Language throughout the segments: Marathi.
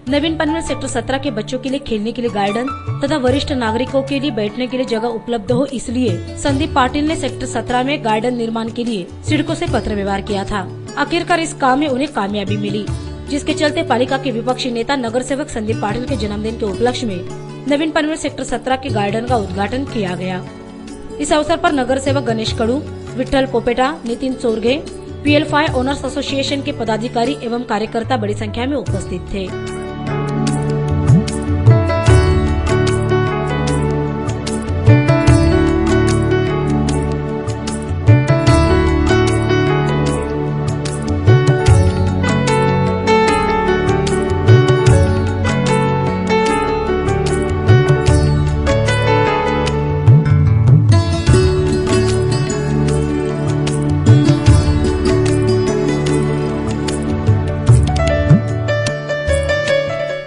नवीन पनवेल सेक्टर 17 के बच्चों के लिए खेलने के लिए गार्डन तथा वरिष्ठ नागरिकों के लिए बैठने के लिए जगह उपलब्ध हो, इसलिए संदीप पाटिल ने सेक्टर 17 में गार्डन निर्माण के लिए सिडको से पत्र व्यवहार किया था। आखिरकार इस काम में उन्हें कामयाबी मिली, जिसके चलते पालिका के विपक्षी नेता नगर सेवक संदीप पाटिल के जन्मदिन के उपलक्ष्य में नवीन पनवेल सेक्टर 17 के गार्डन का उद्घाटन किया गया। इस अवसर पर नगर सेवक Ganesh Kadu, Vitthal Popeta, Nitin Chorge, PL5 owners association के पदाधिकारी एवं कार्यकर्ता बड़ी संख्या में उपस्थित थे।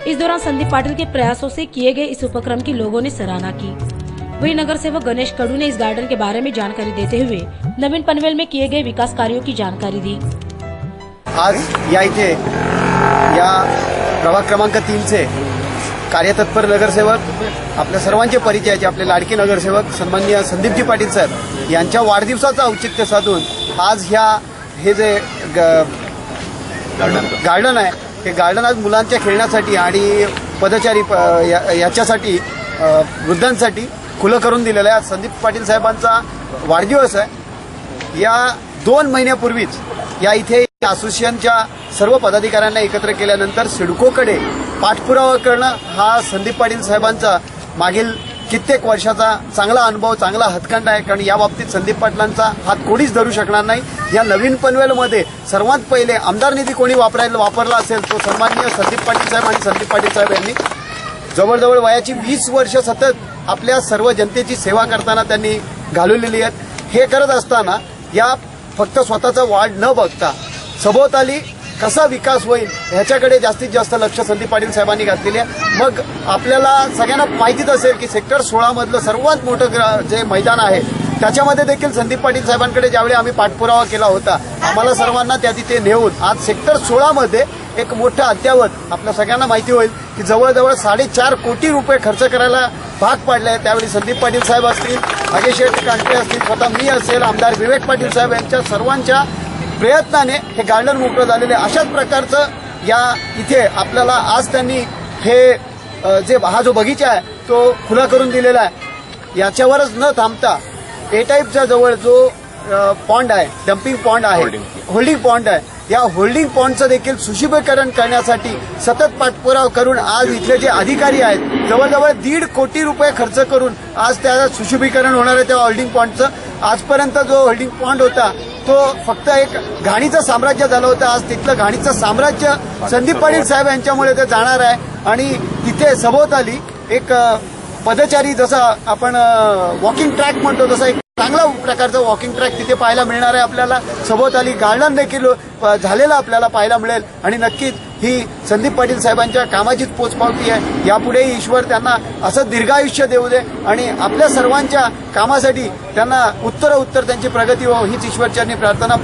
इस दौरान संदीप पाटिल के प्रयासों से किए गए इस उपक्रम की लोगों ने सराहना की। वहीं नगर सेवक गणेश कडू ने इस गार्डन के बारे में जानकारी देते हुए नवीन पनवेल में किए गए विकास कार्यों की जानकारी दी। आज या इथे या प्रभाग क्रमांक 3 चे कार्यतत्पर नगरसेवक, आपल्या सर्वांचे परिचयाचे आपले लाडके नगरसेवक सन्माननीय संदीपजी पाटील साहेब यांच्या वाढदिवसाचं औचित्य साधून आज हे जे गार्डन आहे, हे गार्डन आज मुलांच्या खेळण्यासाठी आणि पदचारी याच्यासाठी वृद्धांसाठी खुलं करून दिलेलं आहे। आज संदीप पाटील साहेबांचा वाढदिवस आहे। या 2 महिन्यापूर्वीच या इथे असोसिएशनच्या सर्व पदाधिकाऱ्यांना एकत्र केल्यानंतर सिडकोकडे पाठपुरावा करणं हा संदीप पाटील साहेबांचा मागील कित्येक वर्षाचा चांगला अनुभव, चांगला हातखंडा आहे। कारण या बाबतीत संदीप पाटलांचा हात कोणीच धरू शकणार नाही। या नवीन पनवेलमध्ये सर्वात पहिले आमदार निधी कोणी वापरला असेल तो सन्माननीय संदीप पाटील साहेब आणि संदीप पाटील साहेब यांनी जवळजवळ वयाची 20 वर्ष सतत आपल्या सर्व जनतेची सेवा करताना त्यांनी घालवलेली आहेत। हे करत असताना या फक्त स्वतःचा वाढ न बघता सभोवताली कसा विकास होईल ह्याच्याकडे जास्तीत जास्त लक्ष संदीप पाटील साहेबांनी घातलेले आहे। मग आपल्याला सगळ्यांना माहितीच असेल की सेक्टर 16 मधलं सर्वात मोठं जे मैदान आहे त्याच्यामध्ये देखील संदीप पाटील साहेबांकडे ज्यावेळी आम्ही पाठपुरावा केला होता, आम्हाला सर्वांना त्या तिथे नेऊन आज सेक्टर 16 मध्ये एक मोठं अद्यावत आपल्या सगळ्यांना माहिती होईल की जवळजवळ 4.5 कोटी रुपये खर्च करायला भाग पाडले। त्यावेळी संदीप पाटील साहेब असतील, अजय कांटे असतील, स्वतः मी असेल, आमदार विवेक पाटील साहेब यांच्या सर्वांच्या प्रयत्नाने हे गार्डन मोकळं झालेले। अशाच प्रकारचं या इथे आपल्याला आज त्यांनी हे हा जो बगीचा आहे तो खुला करून दिलेला आहे। याच्यावरच न थांबता ए टाईपच्या जवळ जो पॉन्ड आहे, डम्पिंग पॉन्ड आहे, होल्डिंग पॉन्ड आहे, या होल्डिंग पॉन्डचं देखील सुशोभीकरण करण्यासाठी सतत पाठपुरावा करून आज इथले जे अधिकारी आहेत जवळजवळ 1.5 कोटी रुपये खर्च करून आज त्या सुशोभीकरण होणार आहे त्या होल्डिंग पॉन्डचं। आजपर्यंत जो होल्डिंग पॉन्ड होता तो फक्त एक घाणीचं साम्राज्य झालं होतं, आज तिथलं घाणीचं साम्राज्य संदीप पाटील साहेब यांच्यामुळे ते जाणार आहे। आणि तिथे सभोवताली एक पदचारी जसं आपण वॉकिंग ट्रॅक म्हणतो तसं एक चांगला प्रकारचा वॉकिंग ट्रॅक तिथे पाहायला मिळणार आहे। आपल्याला सभोवताली गार्डन देखील झालेलं आपल्याला पाहायला मिळेल आणि नक्कीच ही संदीप पाटील साहेबांच्या कामाचीच पोचपावती आहे। यापुढेही ईश्वर त्यांना असं दीर्घायुष्य देऊ दे आणि आपल्या सर्वांच्या कामासाठी त्यांना उत्तर त्यांची प्रगती हो हीच ईश्वरचरणी प्रार्थना।